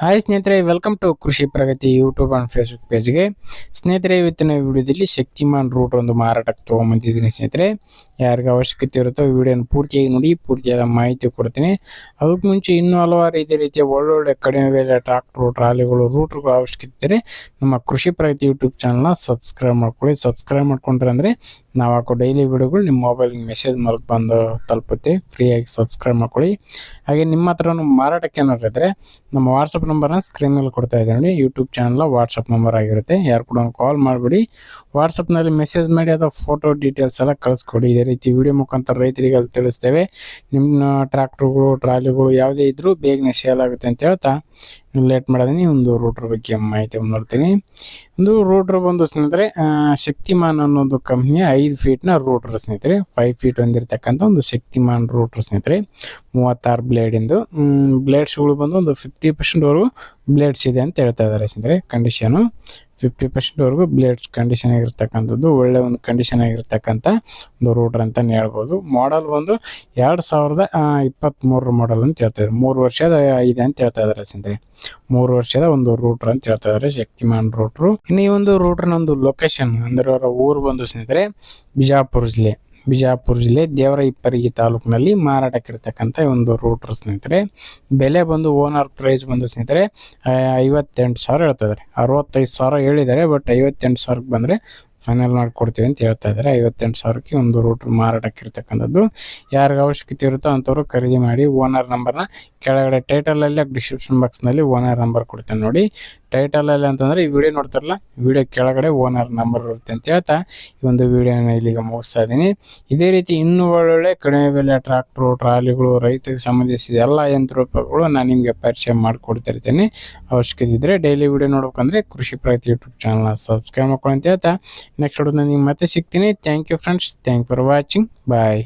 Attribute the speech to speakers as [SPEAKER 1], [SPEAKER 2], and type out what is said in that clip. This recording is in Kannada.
[SPEAKER 1] ಹಾಯ್ ಸ್ನೇಹಿತರೆ, ವೆಲ್ಕಮ್ ಟು ಕೃಷಿ ಪ್ರಗತಿ ಯೂಟ್ಯೂಬ್ ಅಂಡ್ ಫೇಸ್ಬುಕ್ ಪೇಜ್ಗೆ. ಸ್ನೇಹಿತರೆ, ಇವತ್ತಿನ ವಿಡಿಯೋದಲ್ಲಿ ಶಕ್ತಿಮಾನ್ ರೂಟ್ ಒಂದು ಮಾರಾಟಕ್ಕೆ ತೊಗೊಂಬಂದಿದ್ದೀನಿ. ಸ್ನೇಹಿತರೆ, ಯಾರಿಗೆ ಅವಶ್ಯಕತೆ ಇರುತ್ತೋ ವಿಡಿಯೋನ ಪೂರ್ತಿಯಾಗಿ ನೋಡಿ, ಪೂರ್ತಿಯಾದ ಮಾಹಿತಿ ಕೊಡ್ತೀನಿ. ಅದಕ್ಕೆ ಮುಂಚೆ ಇನ್ನೂ ಹಲವಾರು ಇದೇ ರೀತಿಯ ಒಳ್ಳೊಳ್ಳೆ ಕಡಿಮೆ ಬೆಲೆ ಟ್ರಾಕ್ಟರ್, ಟ್ರಾಲಿಗಳು, ರೂಟ್ಗಳ ಅವಶ್ಯಕತೆ ಇದ್ದರೆ ನಮ್ಮ ಕೃಷಿ ಪ್ರಗತಿ ಯೂಟ್ಯೂಬ್ ಚಾನಲ್ನ ಸಬ್ಸ್ಕ್ರೈಬ್ ಮಾಡ್ಕೊಳ್ಳಿ. ಸಬ್ಸ್ಕ್ರೈಬ್ ಮಾಡ್ಕೊಂಡ್ರೆ ಅಂದರೆ ನಾವು ಹಾಕೋ ಡೈಲಿ ವಿಡಿಯೋಗಳು ನಿಮ್ಮ ಮೊಬೈಲ್ಗೆ ಮೆಸೇಜ್ ಮೂಲಕ ಬಂದು ತಲುಪುತ್ತೆ. ಫ್ರೀಯಾಗಿ ಸಬ್ಸ್ಕ್ರೈಬ್ ಮಾಡ್ಕೊಳ್ಳಿ. ಹಾಗೆ ನಿಮ್ಮ ಹತ್ರನೂ ಮಾರಾಟಕ್ಕೆ ಏನಾದ್ರು ಇದ್ದರೆ ನಮ್ಮ ವಾಟ್ಸಪ್ ನಂಬರ್ನ ಸ್ಕ್ರೀನ್ ಮೇಲೆ ಕೊಡ್ತಾ ಇದ್ದೀನಿ ನೋಡಿ. ಯೂಟ್ಯೂಬ್ ಚಾನಲ್ ವಾಟ್ಸಪ್ ನಂಬರ್ ಆಗಿರುತ್ತೆ. ಯಾರು ಕೂಡ ಕಾಲ್ ಮಾಡಿಬಿಡಿ, ವಾಟ್ಸಪ್ನಲ್ಲಿ ಮೆಸೇಜ್ ಮಾಡಿ ಅದರ ಫೋಟೋ ಡೀಟೇಲ್ಸ್ ಎಲ್ಲ ಕಳಿಸ್ಕೊಡಿ. ಇದೇ ರೀತಿ ವಿಡಿಯೋ ಮುಖಾಂತರ ರೈತರಿಗೆ ಅಲ್ಲಿ ತಿಳಿಸ್ತೇವೆ. ನಿಮ್ಮ ಟ್ರ್ಯಾಕ್ಟರ್ಗಳು, ಟ್ರಾಲಿಗಳು ಯಾವುದೇ ಇದ್ರೂ ಬೇಗನೆ ಸೇಲ್ ಆಗುತ್ತೆ ಅಂತ ಹೇಳ್ತಾ ಲೇಟ್ ಮಾಡೋದೀನಿ. ಒಂದು ರೂಟ್ರ್ ಬಗ್ಗೆ ಮಾಹಿತಿ ನೋಡ್ತೀನಿ. ಒಂದು ರೂಟ್ರ್ ಬಂದು ಸ್ನೇಹಿತರೆ, ಶಕ್ತಿಮಾನ್ ಅನ್ನೋದು ಕಂಪ್ನಿಯ 5 ಫೀಟ್ನ ರೂಟ್ರ್ ಸ್ನೇಹಿತರೆ. 5 ಫೀಟ್ ಹೊಂದಿರತಕ್ಕಂಥ ಒಂದು ಶಕ್ತಿಮಾನ್ ರೂಟ್ರ್ ಸ್ನೇಹಿತರೆ. 36 ಬ್ಲೇಡಿಂದು ಬ್ಲೇಡ್ಸ್ಗಳು ಬಂದು ಒಂದು 50% ಬ್ಲೇಡ್ಸ್ ಇದೆ ಅಂತ ಹೇಳ್ತಾ ಇದ್ದಾರೆ ಸ್ನೇಹಿತರೆ. ಕಂಡೀಷನು 50% ಬ್ಲೇಡ್ಸ್ ಕಂಡೀಷನ್ ಆಗಿರ್ತಕ್ಕಂಥದ್ದು, ಒಳ್ಳೆ ಒಂದು ಕಂಡೀಷನ್ ಆಗಿರ್ತಕ್ಕಂಥ ಒಂದು ರೂಟ್ರ್ ಅಂತಲೇ ಹೇಳ್ಬೋದು. ಮಾಡಲ್ ಬಂದು 2023 ಮಾಡಲ್ ಅಂತ ಹೇಳ್ತಾ ಇದ್ದಾರೆ. 3 ವರ್ಷದ ಇದೆ ಅಂತ ಹೇಳ್ತಾ ಇದ್ದಾರೆ ಸ್ನೇಹಿತರೆ. 3 ವರ್ಷದ ಒಂದು ರೂಟ್ರ್ ಅಂತ ಹೇಳ್ತಾ ಇದ್ದಾರೆ, ಶಕ್ತಿಮಾನ್ ರೂಟ್ರು. ಇನ್ನು ಈ ಒಂದು ರೂಟ್ರ್ನ ಒಂದು ಲೊಕೇಶನ್ ಅಂದರೆ ಅವರ ಊರು ಬಂದು ಸ್ನೇಹಿತರೆ ಬಿಜಾಪುರ ಜಿಲ್ಲೆ ದೇವರ ಹಿಪ್ಪರಗಿ ತಾಲೂಕಿನಲ್ಲಿ ಮಾರಾಟಕ್ಕಿರ್ತಕ್ಕಂಥ ಒಂದು ರೂಟ್ರ್ ಸ್ನೇಹಿತರೆ. ಬೆಲೆ ಬಂದು ಓನರ್ ಪ್ರೈಸ್ ಬಂದು ಸ್ನೇಹಿತರೆ 58,000 ಹೇಳ್ತಾ ಇದ್ದಾರೆ. 65,000 ಹೇಳಿದ್ದಾರೆ, ಬಟ್ 58,000ಕ್ಕೆ ಬಂದರೆ ಫೈನಲ್ ಮಾಡಿಕೊಡ್ತೀವಿ ಅಂತ ಹೇಳ್ತಾ ಇದ್ದಾರೆ. 58,000ಕ್ಕೆ ಒಂದು ರೂಟ್ರ್ ಮಾರಾಟಕ್ಕಿರ್ತಕ್ಕಂಥದ್ದು. ಯಾರಿಗೆ ಅವಶ್ಯಕತೆ ಇರುತ್ತೋ ಅಂಥವ್ರು ಖರೀದಿ ಮಾಡಿ. ಓನರ್ ನಂಬರ್ನ ಕೆಳಗಡೆ ಟೈಟಲಲ್ಲಿ ಡಿಸ್ಕ್ರಿಪ್ಷನ್ ಬಾಕ್ಸ್ನಲ್ಲಿ ಓನರ್ ನಂಬರ್ ಕೊಡ್ತೇನೆ ನೋಡಿ. ಟೈಟಲಲ್ಲಿ ಅಂತಂದರೆ ಈ ವಿಡಿಯೋ ನೋಡ್ತಾರಲ್ಲ, ವಿಡಿಯೋ ಕೆಳಗಡೆ ಓನರ್ ನಂಬರ್ ಇರುತ್ತೆ ಅಂತ ಹೇಳ್ತಾ ಈ ಒಂದು ವಿಡಿಯೋನ ಇಲ್ಲಿಗೆ ಮುಗಿಸ್ತಾ ಇದ್ದೀನಿ. ಇದೇ ರೀತಿ ಇನ್ನೂ ಒಳ್ಳೊಳ್ಳೆ ಕಡಿಮೆ ಬೆಲೆ ಟ್ರಾಕ್ಟ್ರು, ಟ್ರಾಲಿಗಳು, ರೈತರಿಗೆ ಸಂಬಂಧಿಸಿದ ಎಲ್ಲ ಯಂತ್ರೋಪಕರಣಗಳು ನಾನು ನಿಮಗೆ ಪರಿಚಯ ಮಾಡಿಕೊಡ್ತಾ ಇರ್ತೀನಿ. ಅವಶ್ಯಕತೆ ಇದ್ದರೆ ಡೈಲಿ ವಿಡಿಯೋ ನೋಡ್ಬೇಕಂದ್ರೆ ಕೃಷಿ ಪ್ರಗತಿ ಯೂಟ್ಯೂಬ್ ಚಾನಲ್ನ ಸಬ್ಸ್ಕ್ರೈಬ್ ಮಾಡ್ಕೊಳ್ಳಿ ಅಂತ ಹೇಳ್ತಾ ನೆಕ್ಸ್ಟ್ ವಿಡಿಯೋನ ನಿಮ್ಗೆ ಮತ್ತೆ ಸಿಗ್ತೀನಿ. Thank you friends, thank for watching, bye.